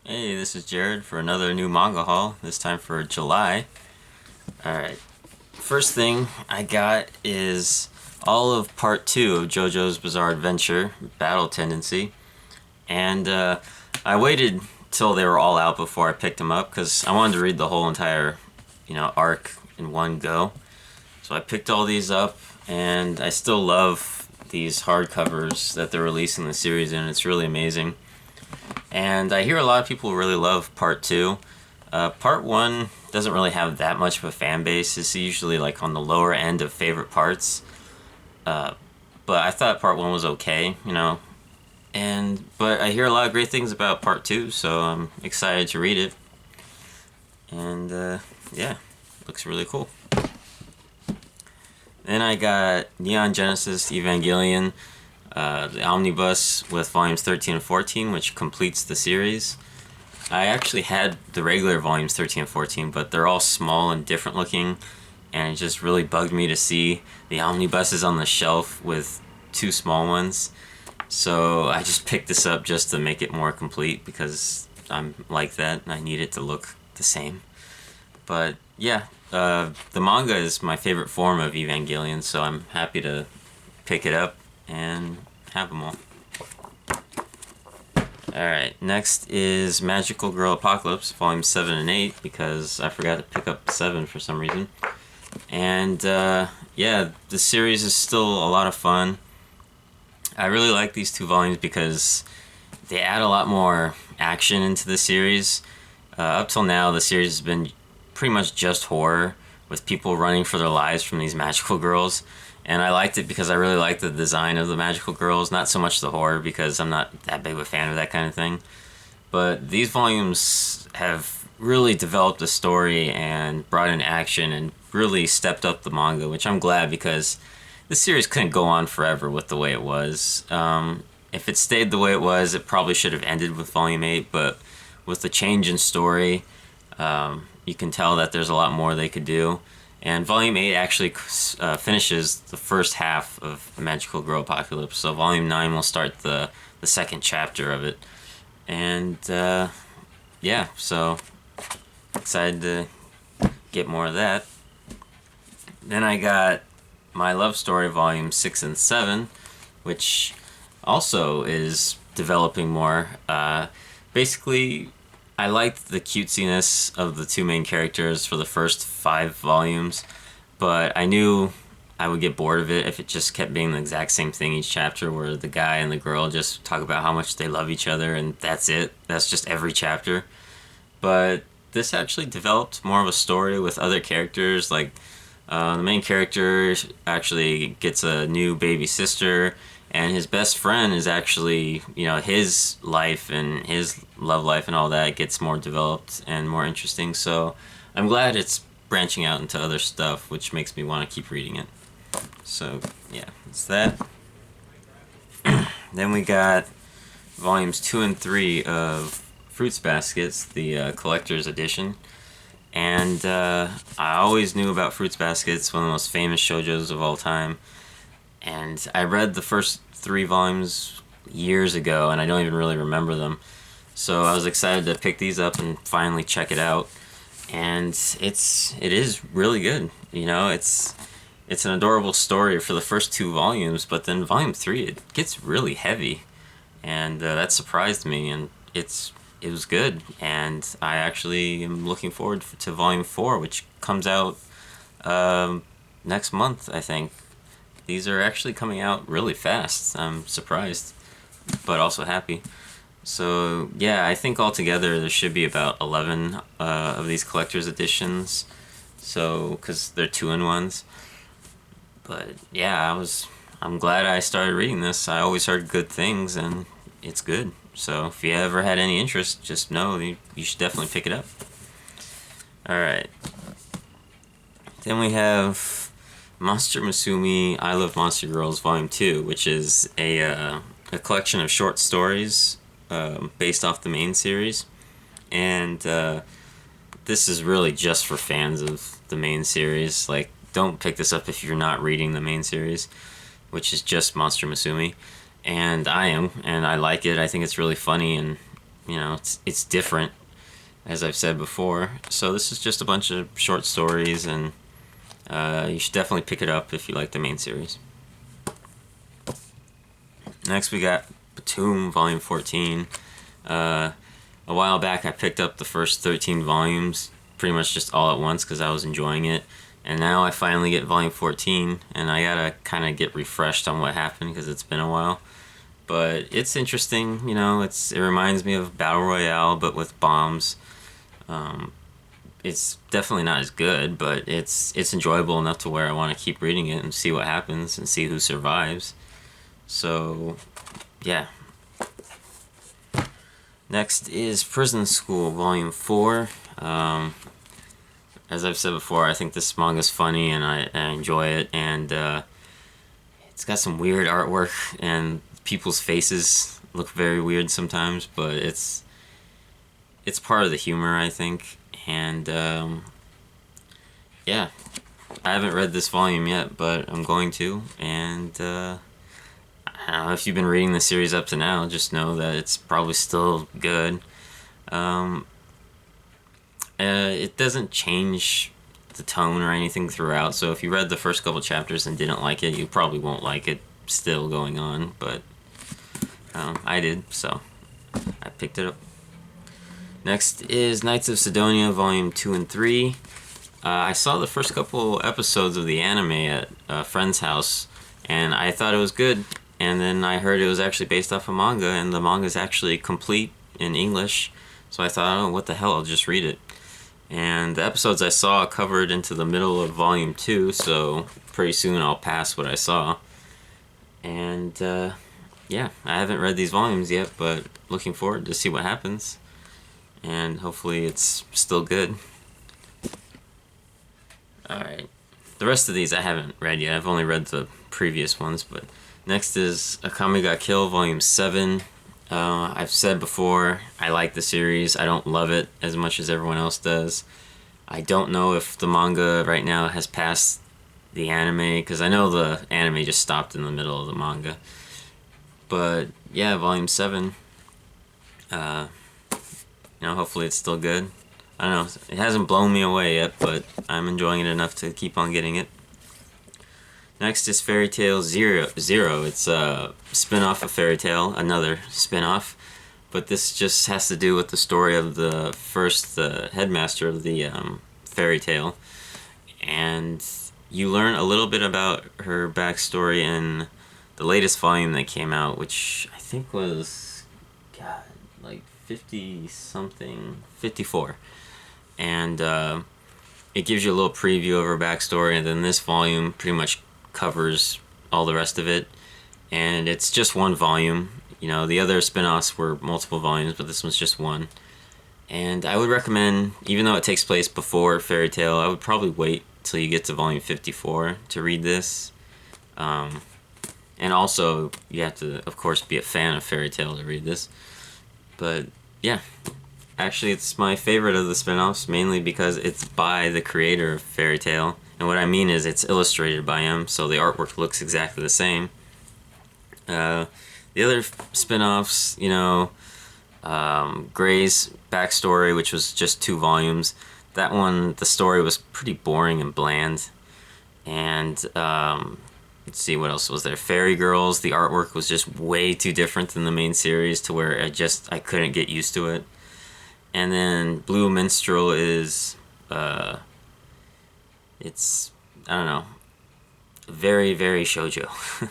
Hey, this is Jared for another new manga haul, this time for July. Alright, first thing I got is all of part 2 of JoJo's Bizarre Adventure, Battle Tendency. And I waited till they were all out before I picked them up because I wanted to read the whole entire, arc in one go. So I picked all these up, and I still love these hardcovers that they're releasing the series in. It's really amazing. And I hear a lot of people really love part two. Part one doesn't really have that much of a fan base. It's usually like on the lower end of favorite parts. Uh, but I thought part one was okay. But I hear a lot of great things about part two, so I'm excited to read it. And yeah, looks really cool. Then I got Neon Genesis Evangelion, the omnibus with volumes 13 and 14, which completes the series. I actually had the regular volumes 13 and 14, but they're all small and different looking, and it just really bugged me to see the omnibuses on the shelf with two small ones. So I just picked this up just to make it more complete because I'm like that and I need it to look the same. But yeah, the manga is my favorite form of Evangelion, so I'm happy to pick it up and have them all. Alright, next is Magical Girl Apocalypse, Volume 7 and 8, because I forgot to pick up 7 for some reason. And yeah, the series is still a lot of fun. I really like these two volumes because they add a lot more action into the series. Up till now, the series has been pretty much just horror, with people running for their lives from these magical girls. And I liked it because I really liked the design of the magical girls, not so much the horror because I'm not that big of a fan of that kind of thing. But these volumes have really developed a story and brought in action and really stepped up the manga, which I'm glad because the series couldn't go on forever with the way it was. If it stayed the way it was, it probably should have ended with Volume 8, but with the change in story, you can tell that there's a lot more they could do. And Volume 8 actually finishes the first half of Magical Girl Apocalypse, so Volume 9 will start the second chapter of it. And yeah, so excited to get more of that. Then I got My Love Story Volume 6 and 7, which also is developing more. Basically, I liked the cutesiness of the two main characters for the first 5 volumes, but I knew I would get bored of it if it just kept being the exact same thing each chapter, where the guy and the girl just talk about how much they love each other and that's it. That's just every chapter. But this actually developed more of a story with other characters. Like the main character actually gets a new baby sister, and his best friend is actually, his life and his love life and all that gets more developed and more interesting. So I'm glad it's branching out into other stuff, which makes me want to keep reading it. So yeah, it's that. Then we got volumes 2 and 3 of Fruits Baskets, the collector's edition. And I always knew about Fruits Baskets, one of the most famous shoujos of all time. And I read the first 3 volumes years ago, and I don't even really remember them. So I was excited to pick these up and finally check it out. And it is really good. It's an adorable story for the first 2 volumes, but then volume 3 it gets really heavy, and that surprised me. And it was good, and I actually am looking forward to volume 4, which comes out next month, I think. These are actually coming out really fast. I'm surprised, but also happy. So yeah, I think altogether there should be about 11 of these collector's editions. So because they're 2-in-1s. But yeah, I'm glad I started reading this. I always heard good things, and it's good. So if you ever had any interest, just know you should definitely pick it up. All right. Then we have Monster Musume I Love Monster Girls Volume 2, which is a collection of short stories based off the main series. And this is really just for fans of the main series. Like, don't pick this up if you're not reading the main series, which is just Monster Musume. And I am, and I like it. I think it's really funny, and it's different, as I've said before. So this is just a bunch of short stories, and you should definitely pick it up if you like the main series. Next we got Batum Volume 14. A while back I picked up the first 13 volumes pretty much just all at once because I was enjoying it. And now I finally get Volume 14, and I gotta kind of get refreshed on what happened because it's been a while. But it's interesting, it reminds me of Battle Royale, but with bombs. It's definitely not as good, but it's enjoyable enough to where I want to keep reading it and see what happens and see who survives. So, yeah. Next is Prison School, Volume 4. As I've said before, I think this manga's funny and I enjoy it, and it's got some weird artwork and people's faces look very weird sometimes, but it's part of the humor, I think. And yeah, I haven't read this volume yet, but I'm going to. And I don't know, if you've been reading the series up to now, just know that it's probably still good. It doesn't change the tone or anything throughout, so if you read the first couple chapters and didn't like it, you probably won't like it still going on, but I did, so I picked it up. Next is Knights of Sidonia Volume 2 and 3. I saw the first couple episodes of the anime at a friend's house, and I thought it was good, and then I heard it was actually based off a manga, and the manga is actually complete in English, so I thought, oh, what the hell, I'll just read it. And the episodes I saw covered into the middle of Volume 2, so pretty soon I'll pass what I saw. And yeah, I haven't read these volumes yet, but looking forward to see what happens. And hopefully it's still good. Alright, the rest of these I haven't read yet. I've only read the previous ones, but next is Akame ga Kill Volume 7. I've said before, I like the series. I don't love it as much as everyone else does. I don't know if the manga right now has passed the anime, because I know the anime just stopped in the middle of the manga. But yeah, Volume 7. Hopefully it's still good. I don't know, it hasn't blown me away yet, but I'm enjoying it enough to keep on getting it. Next is Fairy Tail Zero. It's a spin-off of Fairy Tail, another spin-off, but this just has to do with the story of the first headmaster of the Fairy Tail, and you learn a little bit about her backstory in the latest volume that came out, which I think was, God, like 50-something, 54, and it gives you a little preview of her backstory, and then this volume pretty much covers all the rest of it, and it's just one volume. The other spin-offs were multiple volumes, but this one's just one. And I would recommend, even though it takes place before Fairy Tail, I would probably wait till you get to volume 54 to read this. And also, you have to, of course, be a fan of Fairy Tail to read this. But yeah, actually it's my favorite of the spin-offs, mainly because it's by the creator of Fairy Tail. And what I mean is it's illustrated by him, so the artwork looks exactly the same. The other spin-offs, Gray's backstory, which was just 2 volumes, that one, the story was pretty boring and bland. And let's see, what else was there? Fairy Girls, the artwork was just way too different than the main series to where I couldn't get used to it. And then Blue Minstrel is, it's, I don't know, very, very shoujo.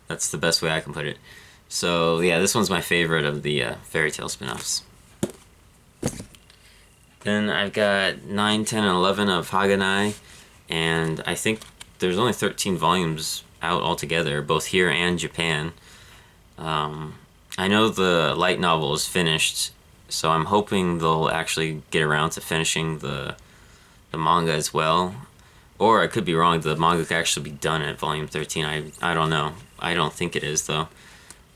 That's the best way I can put it. So yeah, this one's my favorite of the Fairy Tail spin-offs. Then I've got 9, 10, and 11 of Haganai, and I think there's only 13 volumes out altogether, both here and Japan. I know the light novel is finished, so I'm hoping they'll actually get around to finishing the manga as well. Or I could be wrong, the manga could actually be done at volume 13. I don't know. I don't think it is, though.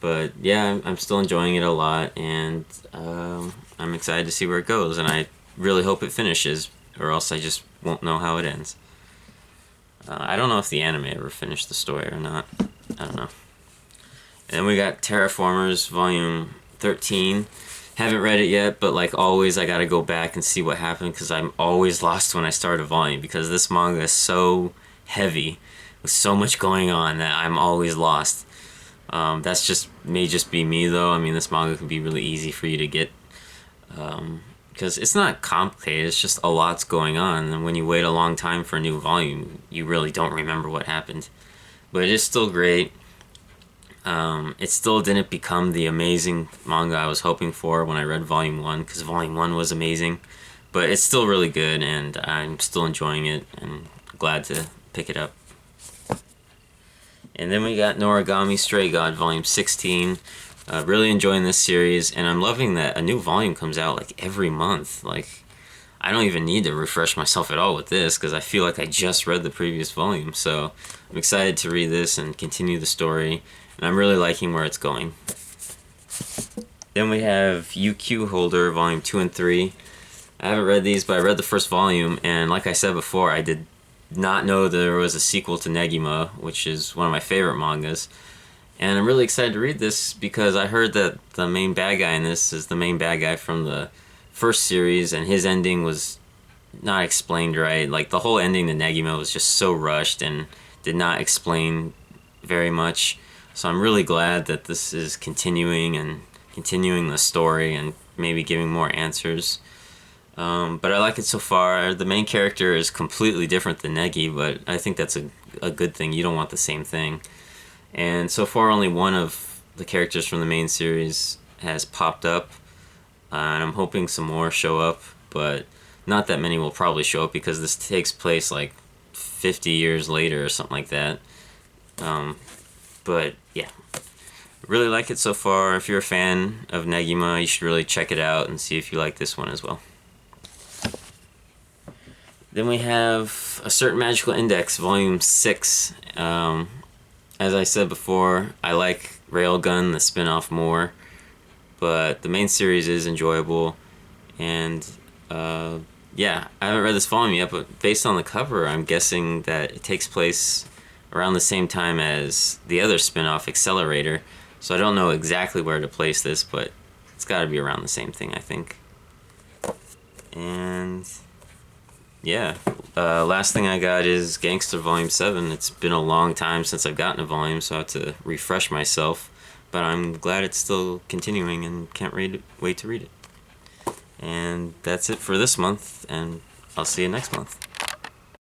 But yeah, I'm still enjoying it a lot, and I'm excited to see where it goes, and I really hope it finishes, or else I just won't know how it ends. I don't know if the anime ever finished the story or not. I don't know. And then we got Terraformers Volume 13. Haven't read it yet, but like always, I gotta go back and see what happened because I'm always lost when I start a volume because this manga is so heavy with so much going on that I'm always lost. That's just may just be me though. I mean, this manga can be really easy for you to get because it's not complicated. It's just a lot's going on, and when you wait a long time for a new volume, you really don't remember what happened. But it is still great. It still didn't become the amazing manga I was hoping for when I read Volume 1, because Volume 1 was amazing. But it's still really good, and I'm still enjoying it, and glad to pick it up. And then we got Noragami Stray God Volume 16. Really enjoying this series, and I'm loving that a new volume comes out like every month. Like, I don't even need to refresh myself at all with this, because I feel like I just read the previous volume. So I'm excited to read this and continue the story, and I'm really liking where it's going. Then we have UQ Holder Volume 2 and 3. I haven't read these, but I read the first volume, and like I said before, I did not know there was a sequel to Negima, which is one of my favorite mangas. And I'm really excited to read this because I heard that the main bad guy in this is the main bad guy from the first series, and his ending was not explained right. Like, the whole ending to Negima was just so rushed and did not explain very much. So I'm really glad that this is continuing the story and maybe giving more answers. But I like it so far. The main character is completely different than Negi, but I think that's a good thing. You don't want the same thing. And so far only one of the characters from the main series has popped up. And I'm hoping some more show up, but not that many will probably show up because this takes place like 50 years later or something like that. But yeah, really like it so far. If you're a fan of Negima, you should really check it out and see if you like this one as well. Then we have A Certain Magical Index, Volume 6. As I said before, I like Railgun, the spin-off, more, but the main series is enjoyable. And yeah, I haven't read this volume yet, but based on the cover, I'm guessing that it takes place around the same time as the other spin-off, Accelerator. So I don't know exactly where to place this, but it's got to be around the same thing, I think. And yeah, last thing I got is Gangster Volume 7. It's been a long time since I've gotten a volume, so I have to refresh myself. But I'm glad it's still continuing and can't wait to read it. And that's it for this month, and I'll see you next month.